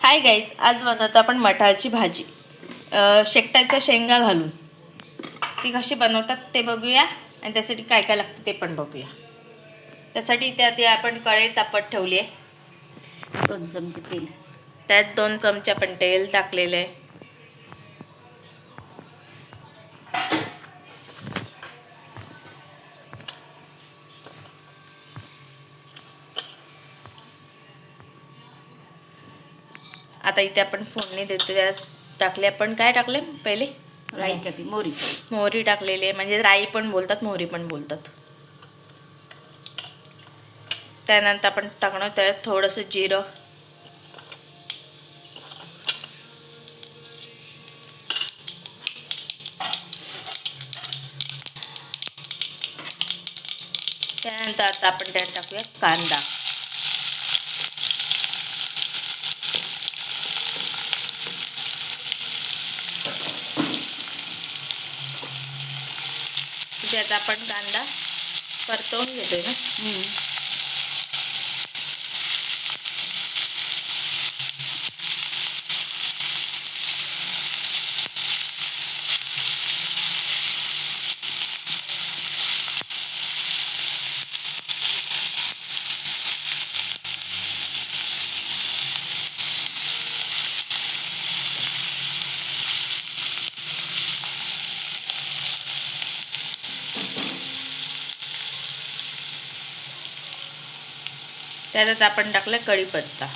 Hi guys, आज बनवतो आपण मटारची भाजी शेकटाच्या शेंगा घालून. ती कशी बनवतात ते बघूया आणि त्यासाठी काय काय लागतं ते पण बघूया. त्यासाठी त्यात आपण कढई तापत ठेवली आहे. 2 चमचे तेल, त्यात 2 चमचे आपण तेल टाकलेलं आहे. आता इथे आपण फोडणी देतो. त्यात टाकले आपण काय टाकले पहिले राई टाकली, मोहरी टाकलेली आहे. म्हणजे राई पण बोलतात, मोहरी पण बोलतात. त्यानंतर आपण टाकणार त्यात थोडंसं जिरं, त्यानंतर आता आपण त्यात टाकूया कांदा. त्यात आपण कांदा परतवून घेतोय ना. त्यात आपण टाकलं कढीपत्ता.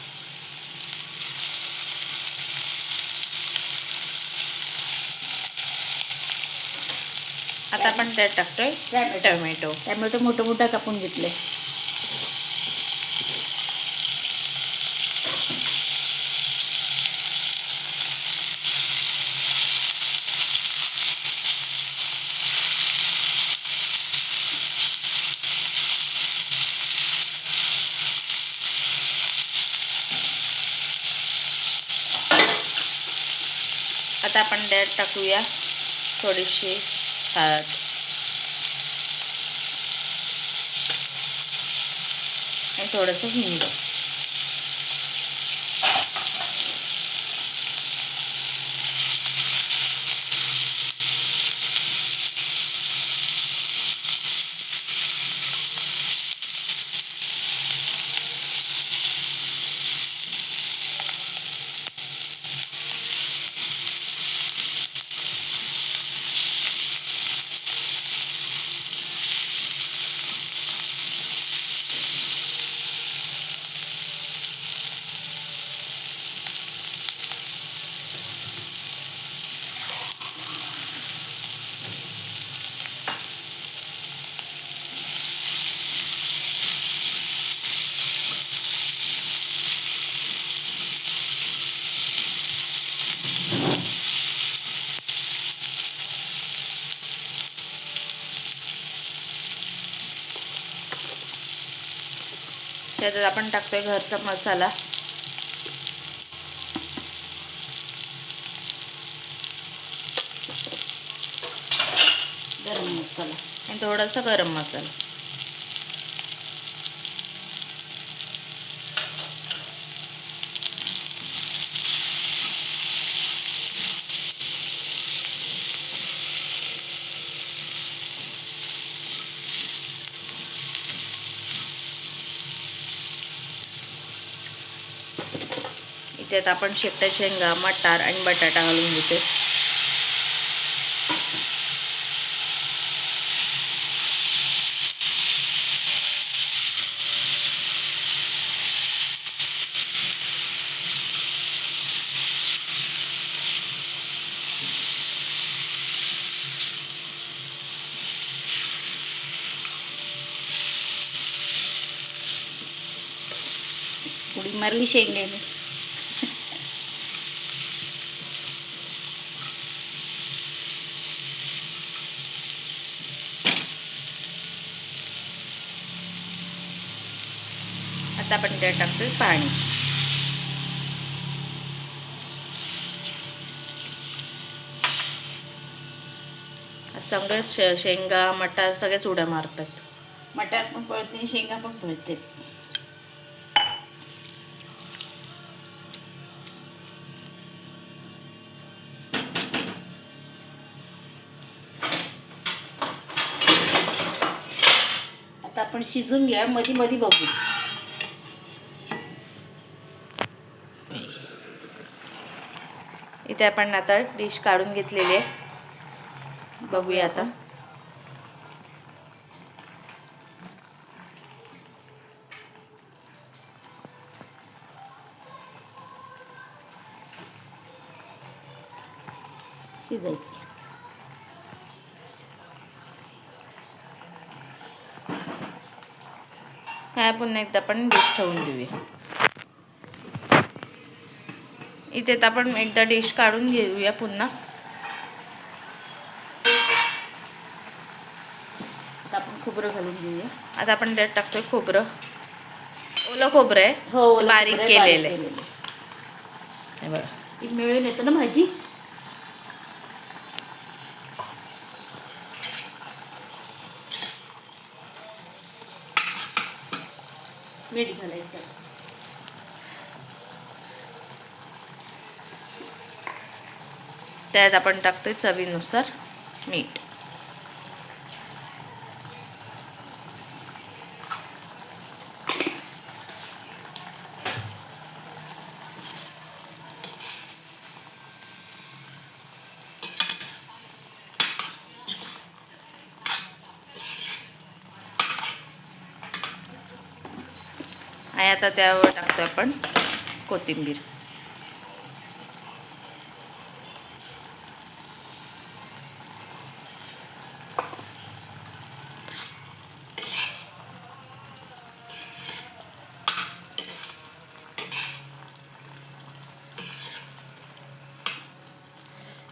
आता आपण त्यात टाकतोय टोमॅटो मोठं कापून घेतले. आता आपण त्यात टाकूया थोडीशी हळद आणि थोडंसं हिंग. त्यात आपण टाकतोय घरचा मसाला. गरम मसाला आणि थोडासा गरम मसाला. त्यात आपण शेकटा शेंगा, मटार आणि बटाटा घालून घेतो. उडी मारली शेंगाने. आता आपण त्यात टाकतोय पाणी. सगळं शेंगा मटार सगळेच उड्या मारतात. मटार पण पळते, शेंगा पण पळते. आपण शिजून घ्या, मध्ये मध्ये बघू. इथे आपण आता डिश काढून घेतलेली आहे. बघूया आता. शिजायची. ह्या पुन्हा एकदा आपण डिश ठेवून देऊया. इथे तर आपण एकदा डिश काढून घेऊया पुन्हा. आता आपण खोबरं घालून घेऊया. आता आपण त्यात टाकतोय खोबरं. ओलं खोबरं आहे. हो, बारीक केलेलं आहे. हे बघा. ती मिळून येतं ना भाजी. मीठ घालायचं. त्यात आपण टाकतोय चवीनुसार मीठ. आणि आता त्यावर टाकतोय आपण कोथिंबीर.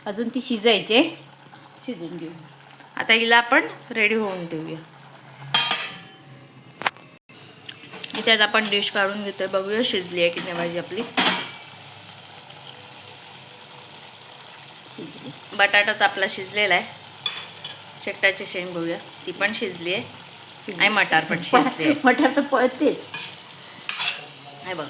अजून ती शिजायचे. शिजून घेऊ. आता हिला आपण रेडी होऊन देऊया. त्यात आपण डिश काढून घेतोय. बघूया शिजली आहे की नाही भाजी आपली. शिजली. बटाटाच आपला शिजलेला आहे. शेकटाची शेंग बघूया, ती पण शिजली आहे. आणि मटार पण शिजले आहे. मटार तर पळतेच. आहे बघ.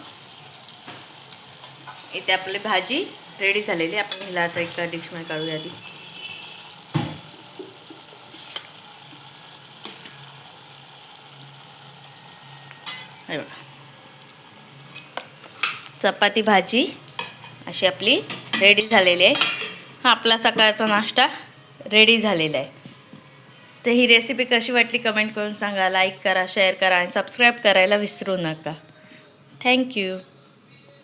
इथे आपली भाजी रेडी झालेली. आपण हिला आता एका डिशमध्ये काढूया आधी. आहे बघा. चपाती भाजी अशी आपली रेडी झालेली आहे. हा आपला सकाळचा नाश्ता रेडी झालेला आहे. तर ही रेसिपी कशी वाटली कमेंट करून सांगा. लाईक करा, शेअर करा आणि सबस्क्राईब करायला विसरू नका. थँक्यू.